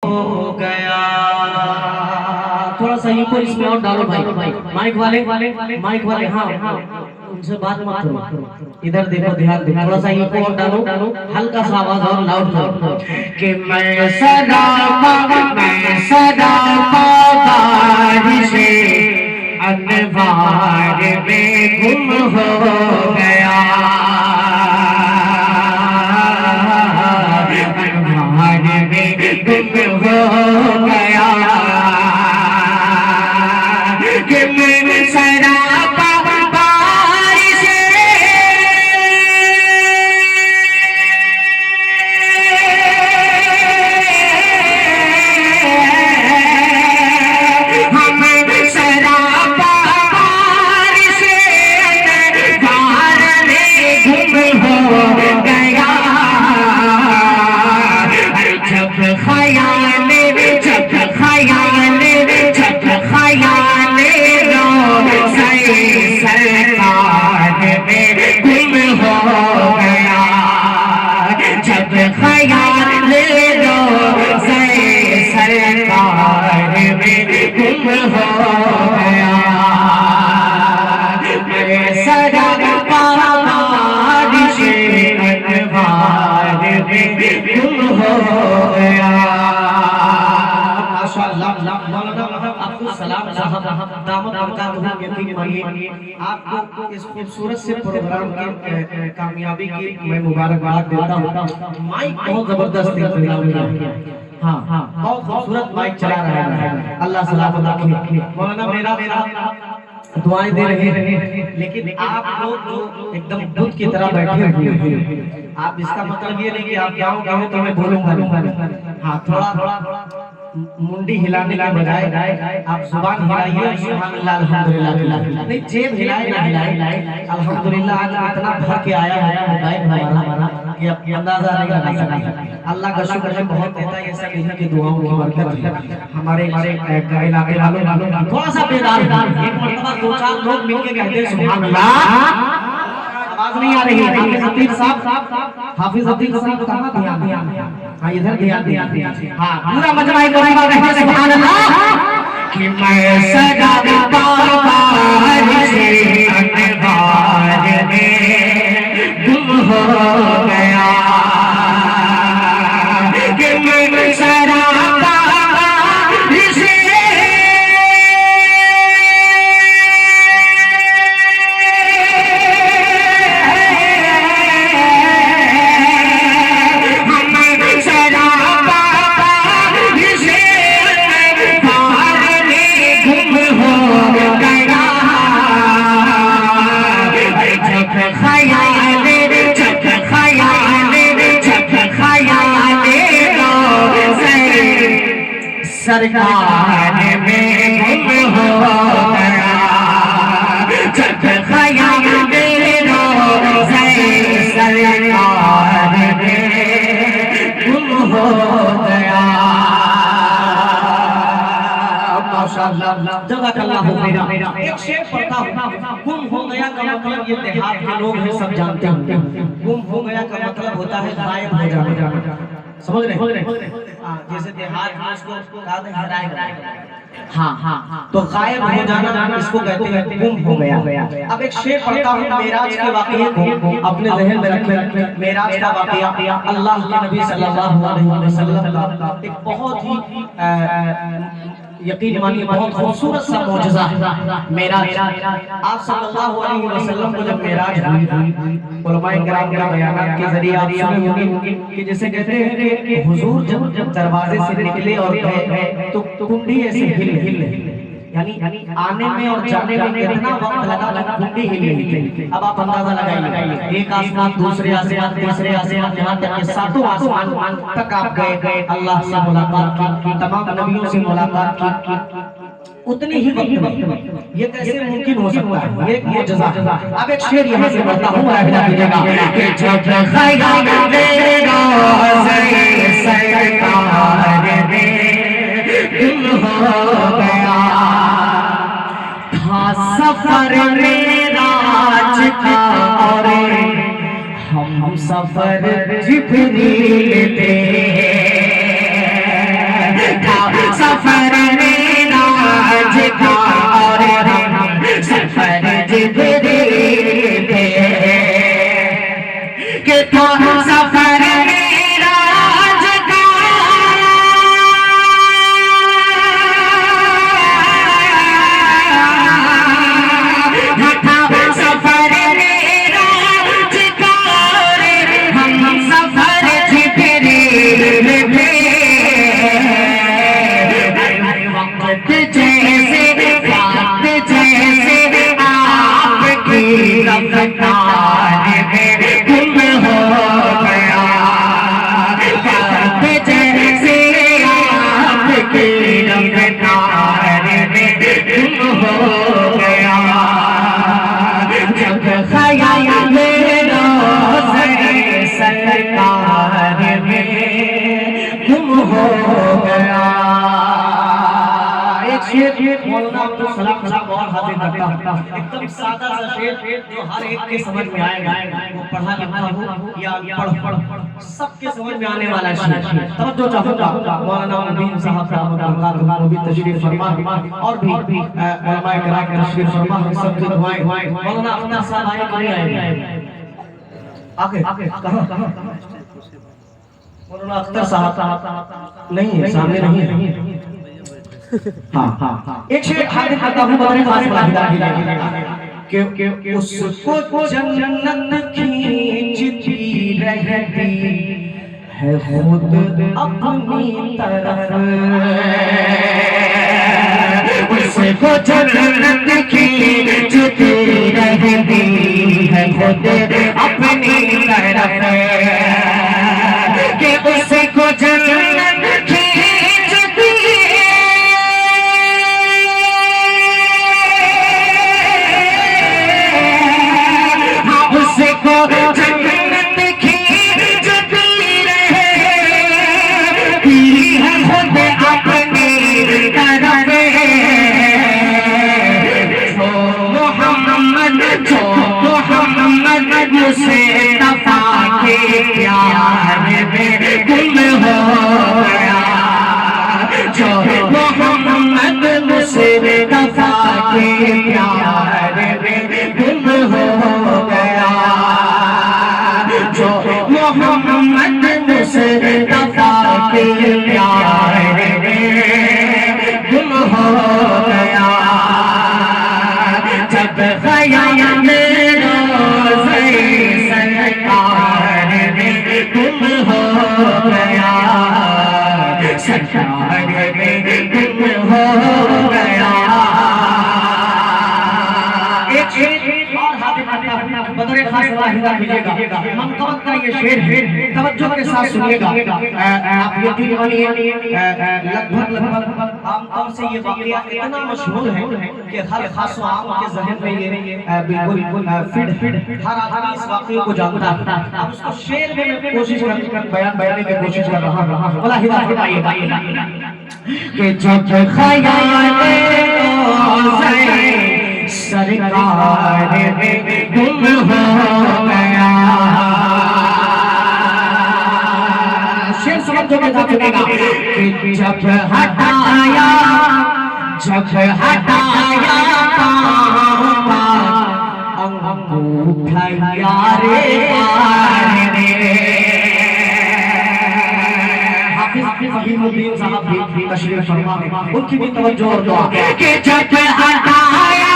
हो गया। थोड़ा सा इको इसमें और डालो भाई। माइक वाले हाँ उनसे बात मत करो, इधर देखो, ध्यान दो, थोड़ा सा इको और डालो, हल्का सा आवाज और लाउड करो कि मैं सदा बारिशे अनवार में गुम हो गया, अनवार में गुम हो गया कि मैं सरापा बारिशे हम सरापा बारिशे अनवार में गुम हो गया। जब खयाल सरकार में गुम हो गया, जब खयाल सरकार में गुम हो गया, मैं सदा बारिशे अनवार में गुम हो गया। सलाम साहब दामद बरकातहू यकीन मानिए आपको इस खूबसूरत से प्रोग्राम की कामयाबी की मैं मुबारकबाद देता हूँ। माइक बहुत जबरदस्त है, हाँ बहुत खूबसूरत माइक चला रहा है, अल्लाह सलामत रखे। मौलाना मेरा दुआएं दे रहे हैं, लेकिन आप लोग जो एकदम बुत की तरह बैठे हुए हैं, आप इसका मतलब ये नहीं कि आप गाओ तो मैं बोलूंगा, हाँ थोड़ा मुंडी हिलाने के बजाय आप जुबान हिलाइए, सुभानअल्लाह अल्हम्दुलिल्लाह, नहीं जेब हिलाए ना हिलाए अल्हम्दुलिल्लाह। आज इतना भर के आया है गायब हमारा कि आप अंदाजा नहीं लगा सकते। अल्लाह का शुक्र है, बहुत देता है, ये सब इन्हीं की दुआओं की बरकत है। हमारे इलाके वालों थोड़ा सा बेदार, एक मर्तबा दो चार लोग मिलके कहते हैं सुभानअल्लाह, आवाज नहीं आ रही। हाफिज हफीज साहब कहाँ ध्यान, हाँ इधर ध्यान, हाँ पूरा मजमा एक बार सुभान अल्लाह कि मैं सदा बारिशे अनवार में गुम हो गया, कि मैं सदा बारिशे सरकार में गुम हो गया, जब खयाल सरकार में गुम हो गया। माशाअल्लाह जज़ाकल्लाह मेरा एक शेर पढ़ता हूँ। गुम हो गया का मतलब ये देहात के लोग हैं सब जानते हैं, गुम हो गया का मतलब होता है गायब हो जाना, समझ रहे? जैसे देहात में उसको हाँ तो गायब हो जाना इसको कहते हैं गुम हो गया। अब एक शेर पढ़ता हूँ मेराज के वाक़ये को अपने ज़हन में रखें। मेराज का वाक़या अल्लाह के नबी सल्लल्लाहु अलैहि वसल्लम का एक बहुत ही यकीन मानिए बहुत खूबसूरत सा मौजज़ा है मेराज। आप सल्लल्लाहु अलैहि वसल्लम को जब मेराज हुई, उलमाए किराम के बयानात के जरिए आप सुने होंगे कि जैसे कहते हैं कि हुजूर जब दरवाजे से निकले और गए तो कुंडी ऐसे हिल, यानी आने में और जाने में कितना वक्त लगा, कुंडी हिली। अब आप अंदाजा लगाइए, एक आसमान दूसरे आसमान तीसरे आसमान, यहाँ तक कि सातों आसमान तक आप गए, अल्लाह से मुलाकात की, तमाम नबियों से मुलाकात की, उतने ही वक्त में ये कैसे मुमकिन हो सकता है? ये एक मौजज़ा है। अब एक शेर यहाँ से पढ़ता हूँ, कि जब खयाल सरकार में गुम हो गया, था सफर मेराज का और हम सफर जिब्रील पे सफर मेराज का और हम सफर जिब्रील पे कि था सफर मेराज का सफर मेराज का हम सफर जिब्रील पे वक्त जैसे वक्त जैसे आपकी रफ्तार में गुम हो गया वक्त जैसे आपकी रफ्तार में गुम हो गया जब ख्याल मेरा सरकार में गुम हो गया। शेर मौलाना अब्दुल सलाम साहब और हाजिर करता हूं एकदम सादा सा शेर जो हर एक के समझ में आएगा वो पढ़ा लिखा हो या पढ़ सबके समझ में आने वाला शेर तवज्जो चाहूंगा मौलाना नदीम साहब रहमतुल्लाह भी तशरीफ फरमा और भी उलमाए किराम तशरीफ फरमा सबकी दुआएं मौलाना अख्तर साहब आए कि नहीं आए आगे कहां मौलाना अख्तर साहब नहीं है सामने नहीं है हाँ एक शेर हाजिर करता हूँ बड़े खास कि उसको जन्नत खींचती रहती है खुद अपनी तरफ उसको जन्नत खींचती रहती है खुद अपनी तरफ कि उसको जन्नत से तफा के प्यार में गुम हो गया जो मोहम्मद मुझसे तफा के प्यार में गुम हो गया जो मोहम्मद मुझसे तफा के प्यार में गुम हो गया जब ख्याल मेरा सरकार में गुम हो गया सरकार में गुम हो गया। एक और हाथ बदरे खास वाहिदा मिलेगा मनकबत का ये शेर है तवज्जो के साथ सुनिएगा आप यकीन मानिए लगभग आमतौर से ये वाकया इतना मशहूर है कि हर खास व आम के ज़हन में ये बिल्कुल फिट हर आदमी इस वाकये को जानता है। अब उसको शेर में मैं कोशिश कर बयान की कोशिश कर रहा हूं भला हिदायत आइएगा कि जब ख्याल सरकार में गुम हो गया शेर समझो के साथ सुनेगा कि जब हटाया अंगूठा यारे हाफिज फहीमुद्दीन साहब भी तशरीफ फरमा उनकी भी तवज्जो और दुआ कि जब हटाया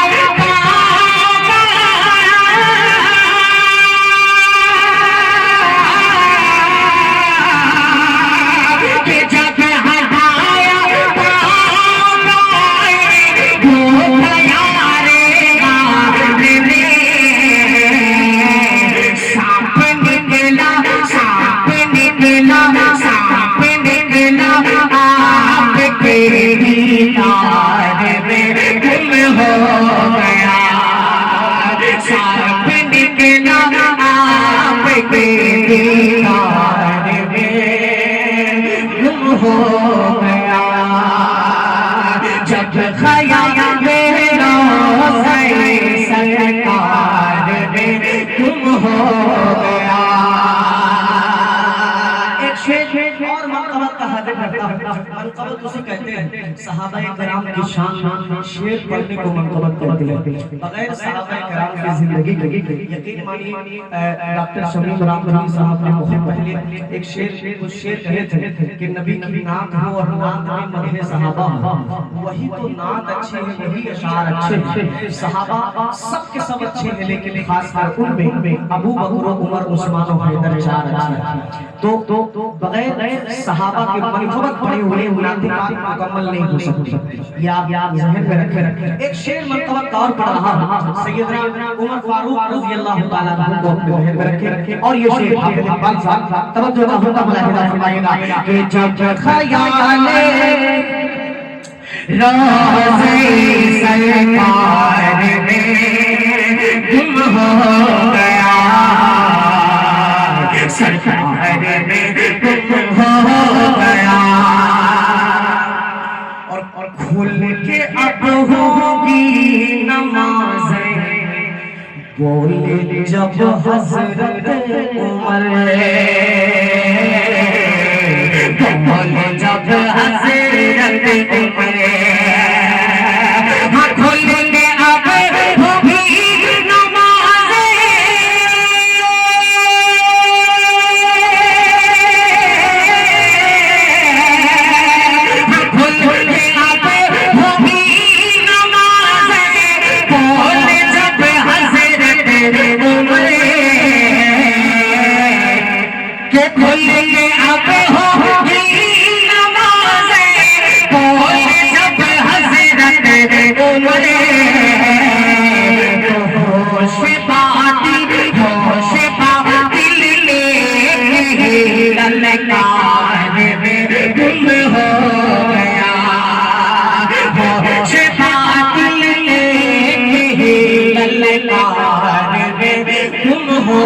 हो गया जब ख्याल मेरा सरकार में गुम हो गया। एक शेर और मनकबत का हाजिर करता हूं मनकबत उसे कहते हैं, सहाबाए किराम की शान शेर पढ़ने को मनकबत कहते हैं। बगैर सहाबाए किराम की जिंदगी के यकीन मानिए डॉक्टर शमीम रामधानी साहब ने बहुत पहले एक शेर कहे थे कि नबी की नात हो और नात में मदह सहाबा हो, वही तो नात अच्छी है, वही अशार अच्छे हैं। सहाबा सब के सब अच्छे हैं, लेकिन खासकर उनमें अबू बकर, उमर, उस्मान और हैदर चार अच्छे हैं। तो बगैर सहाबा के मनकबत पड़े हुए नातिकात मुकम्मल नहीं हो सकती। ये आप ज़हन में रखें। एक शेर मनकबत का और पढ़ रहा हूं, सैयदना उमर फारूक रज़ियल्लाहु ताला अन्हु को अपने ज़हन में रखें। और ये शेर हाफिज़ इकबाल साहब तवज्जो का होगा मुलाहिज़ा फरमाइएगा कि जब ख़याले रोज़े सरकार में गुम हो गया, सरकार में गुम हो गया, और खुल के अब होगी नमाज़ें, बोले जब हज़रत उमर, बोले जब हज़रत उमर, हाँ खुल के अब होगी नमाज़ें, हाँ खुल के अब होगी नमाज़ें, बोले जब हज़रत उमर, के खुल के अब होगी नमाज़ें, बोले जब हज़रत उमर, होश बाती लेके ललकार में गुम हो गया, होश बाती लेके ललकार में गुम हो